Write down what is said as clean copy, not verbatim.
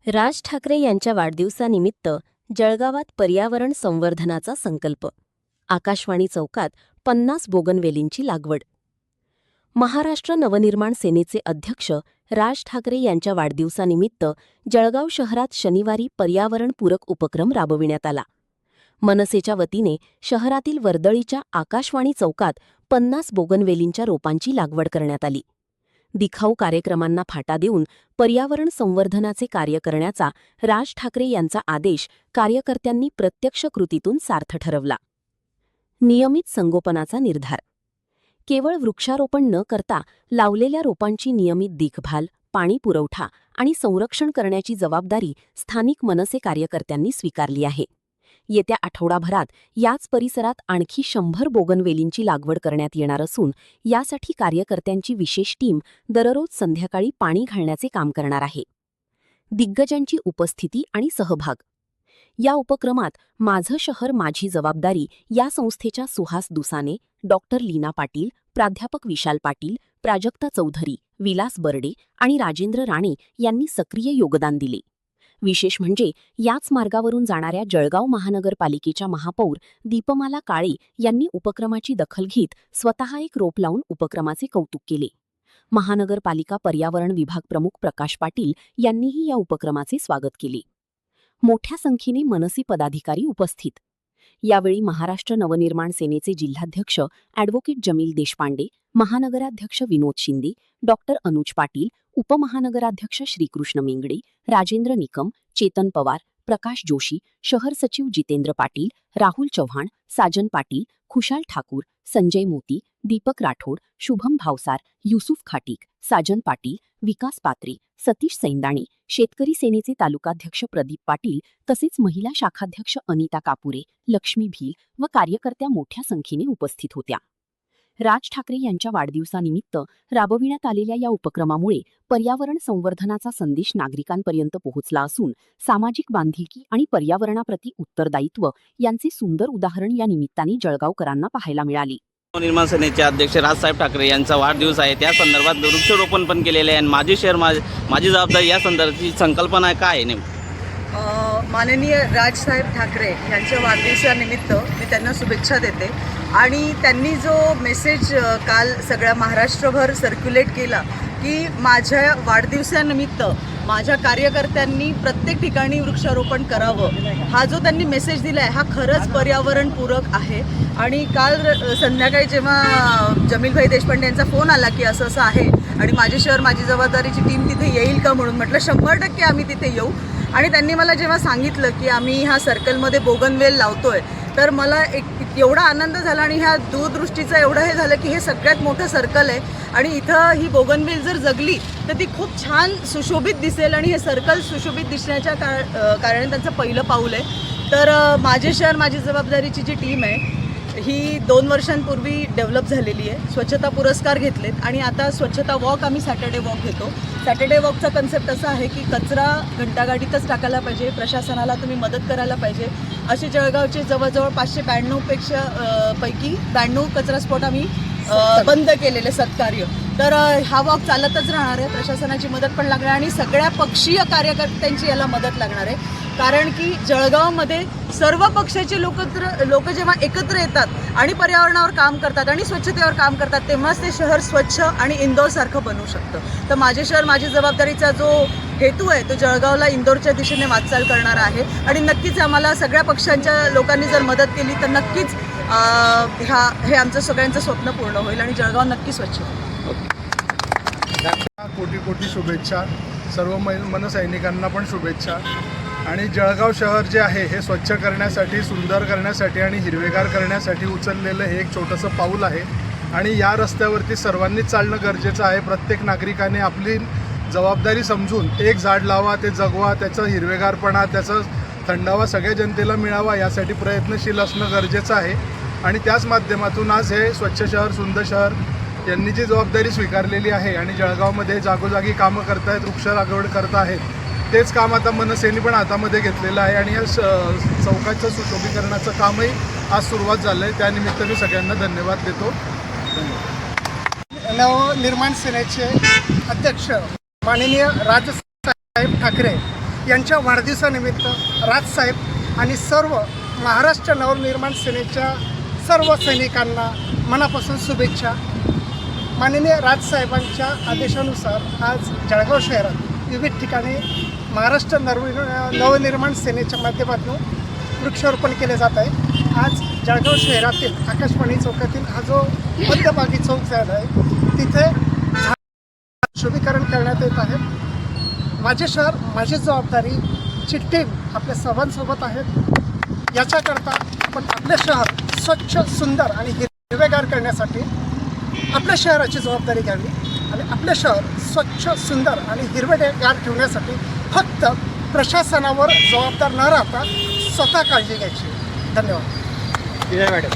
राज ठाकरे यांच्या वाढदिवसानिमित्त जळगावात पर्यावरण संवर्धनाचा संकल्प. आकाशवाणी चौकात 50 बोगनवेलींची लागवड. महाराष्ट्र नवनिर्माण सेनेचे अध्यक्ष राज ठाकरे यांच्या वाढदिवसानिमित्त जळगाव शहरात शनिवारी पर्यावरणपूरक उपक्रम राबविण्यात आला. मनसेच्या वतीने शहरातील वर्दळीच्या आकाशवाणी चौकात 50 बोगनवेलींच्या रोपांची लागवड करण्यात आली. दिखाऊ कार्यक्रमांना फाटा देऊन पर्यावरण संवर्धनाचे कार्य करण्याचा राज ठाकरे यांचा आदेश कार्यकर्त्यांनी प्रत्यक्ष कृतीतून सार्थ ठरवला. नियमित संगोपनाचा निर्धार. केवळ वृक्षारोपण न करता लावलेल्या रोपांची नियमित देखभाल, पाणी पुरवठा आणि संरक्षण करण्याची जबाबदारी स्थानिक मनसे कार्यकर्त्यांनी स्वीकारली आहे. येत्या आठवडाभरात याच परिसरात आणखी 100 बोगनवेलींची लागवड करण्यात येणार असून यासाठी कार्यकर्त्यांची विशेष टीम दररोज संध्याकाळी पाणी घालण्याचे काम करणार आहे. दिग्गजांची उपस्थिती आणि सहभाग. या उपक्रमात माझं शहर माझी जबाबदारी या संस्थेच्या सुहास दुसाने, डॉक्टर लीना पाटील, प्राध्यापक विशाल पाटील, प्राजक्ता चौधरी, विलास बर्डे आणि राजेंद्र राणे यांनी सक्रिय योगदान दिले. विशेष म्हणजे याच मार्गावरून जाणाऱ्या जळगाव महानगरपालिकेच्या महापौर दीपमाला काळे यांनी उपक्रमाची दखल घेत स्वतः एक रोप लावून उपक्रमाचे कौतुक केले. महानगरपालिका पर्यावरण विभाग प्रमुख प्रकाश पाटील यांनीही या उपक्रमाचे स्वागत केले. मोठ्या संख्येने मनसे पदाधिकारी उपस्थित. यावेळी महाराष्ट्र नवनिर्माण सेनेचे जिल्हाध्यक्ष ॲडव्होकेट जमील देशपांडे, महानगराध्यक्ष विनोद शिंदे, डॉक्टर अनुज पाटील, उपमहानगराध्यक्ष श्रीकृष्ण मेंगडे, राजेंद्र निकम, चेतन पवार, प्रकाश जोशी, शहर सचिव जितेंद्र पाटील, राहुल चव्हाण, साजन पाटील, खुशाल ठाकूर, संजय मोती, दीपक राठोड, शुभम भावसार, युसुफ खाटीक, साजन पाटील, विकास पात्रे, सतीश सैंदाणे, शेतकरी सेनेचे तालुकाध्यक्ष प्रदीप पाटील तसेच महिला शाखाध्यक्ष अनिता कापुरे, लक्ष्मी भील व कार्यकर्त्या मोठ्या संख्येने उपस्थित होत्या. राज ठाकरे यांच्या वाढदिवसानिमित्त राबविण्यात आलेल्या या उपक्रमामुळे पर्यावरण संवर्धनाचा संदेश नागरिकांपर्यंत पोहोचला असून सामाजिक बांधिलकी आणि पर्यावरणाप्रती उत्तरदायित्व यांचे सुंदर उदाहरण या निमित्ताने जळगावकरांना पाहायला मिळाले. नवनिर्माण सेनेचे अध्यक्ष राजसाहेब ठाकरे यांचा वाढदिवस आहे. त्या संदर्भात वृक्षारोपण पण केलेले आहे आणि माझे शहर माझी जबाबदारी या संदर्भाची संकल्पना काय आहे नेमकी? माननीय राजसाहेब ठाकरे यांच्या वाढदिवसानिमित्त मी त्यांना शुभेच्छा देते आणि त्यांनी जो मेसेज काल सगळ्या महाराष्ट्रभर सर्क्युलेट केला की माझ्या वाढदिवसानिमित्त माझ्या कार्यकर्त्यांनी प्रत्येक ठिकाणी वृक्षारोपण करावं, हा जो त्यांनी मेसेज दिला आहे हा खरंच पर्यावरणपूरक आहे. आणि काल संध्याकाळी जेव्हा जमीलभाई देशपांडे यांचा फोन आला की असं असं आहे आणि माझे शहर माझी जबाबदारीची टीम तिथे येईल का म्हणून, म्हटलं 100% आम्ही तिथे येऊ. आणि त्यांनी मला जेव्हा सांगितलं की आम्ही ह्या सर्कलमध्ये बोगनवेल लावतोय तर मला एवढा आनंद झाला आणि ह्या दूरदृष्टीचं एवढं हे झालं की हे सगळ्यात मोठं सर्कल आहे आणि इथं ही बोगनवेल जर जगली तर ती खूप छान सुशोभित दिसेल आणि हे सर्कल सुशोभित दिसण्याच्या कारणे त्यांचं पहिलं पाऊल आहे. तर माझे शहर माझी जबाबदारीची जी टीम आहे ही 2 वर्षांपूर्वी डेव्हलप झालेली आहे. स्वच्छता पुरस्कार घेतलेत आणि आता स्वच्छता वॉक आम्ही सॅटर्डे वॉक घेतो. सॅटर्डे वॉकचा कन्सेप्ट असा आहे की कचरा घंटागाडीतच टाकायला पाहिजे, प्रशासनाला तुम्ही मदत करायला पाहिजे. असे जळगावचे जवळजवळ 592 पैकी 92 कचरा स्पॉट आम्ही बंद केलेले सत्कार्य. तर हा वॉक चालतच राहणार आहे. प्रशासनाची मदत पण लागणार आणि सगळ्या पक्षीय कार्यकर्त्यांची याला मदत लागणार आहे. कारण की जळगावमध्ये सर्व पक्षाचे लोक जेव्हा एकत्र येतात आणि पर्यावरणावर काम करतात आणि स्वच्छतेवर काम करतात तेव्हाच ते शहर स्वच्छ आणि इंदोरसारखं बनवू शकतं. तर माझे शहर माझी जबाबदारीचा जो हेतू आहे तो जळगावला इंदोरच्या दिशेने वाटचाल करणार आहे आणि नक्कीच आम्हाला सगळ्या पक्षांच्या लोकांनी जर मदत केली तर नक्कीच हे आमचं सगळ्यांचं स्वप्न पूर्ण होईल आणि जळगाव नक्की स्वच्छ होईल. कोटी कोटी शुभेच्छा. सर्व मनसैनिकांना पण शुभेच्छा. आणि जळगाव शहर जे आहे हे स्वच्छ करण्यासाठी, सुंदर करण्यासाठी आणि हिरवेगार करण्यासाठी उचललेलं हे एक छोटंसं पाऊल आहे आणि या रस्त्यावरती सर्वांनीच चालणं गरजेचं आहे. प्रत्येक नागरिकाने आपली जबाबदारी समजून एक झाड लावा, ते जगवा, त्याचं हिरवेगारपणा, त्याचा थंडावा सगळ्या जनतेला मिळावा यासाठी प्रयत्नशील असणं गरजेचं आहे. आणि त्याच माध्यमातून आज हे स्वच्छ शहर सुंदर शहर यांनी जी जबाबदारी स्वीकारलेली आहे आणि जळगावमध्ये जागोजागी कामं करत आहेत, वृक्ष लागवड करत आहेत, तेच काम आता मनसेने पण हातामध्ये घेतलेलं आहे आणि या चौकाचं सुशोभीकरणाचं कामही आज सुरुवात झालं आहे. त्यानिमित्त मी सगळ्यांना धन्यवाद देतो. नवनिर्माण सेनेचे अध्यक्ष माननीय राजसाहेब ठाकरे यांच्या वाढदिवसानिमित्त राजसाहेब आणि सर्व महाराष्ट्र नवनिर्माण सेनेच्या सर्व सैनिकांना मनापासून शुभेच्छा. माननीय राजसाहेबांच्या आदेशानुसार आज जळगाव शहरात विविध ठिकाणी महाराष्ट्र नवनिर्माण सेनेच्या माध्यमातून वृक्षारोपण केले जात आहे. आज जळगाव शहरातील आकाशवाणी चौकातील हा जो मध्यभागी चौक झाला आहे तिथे शुभीकरण करण्यात येत आहे. माझे शहर माझी जबाबदारी ची टीम आपल्या सर्वांसोबत आहेत. याच्याकरता आपण आपले शहर स्वच्छ सुंदर आणि हिरवेगार करण्यासाठी आपल्या शहराची जबाबदारी घ्यावी आणि आपले शहर स्वच्छ सुंदर आणि हिरवेगार ठेवण्यासाठी फक्त प्रशासनावर जबाबदार न राहता स्वतः काळजी घ्यायची. धन्यवाद.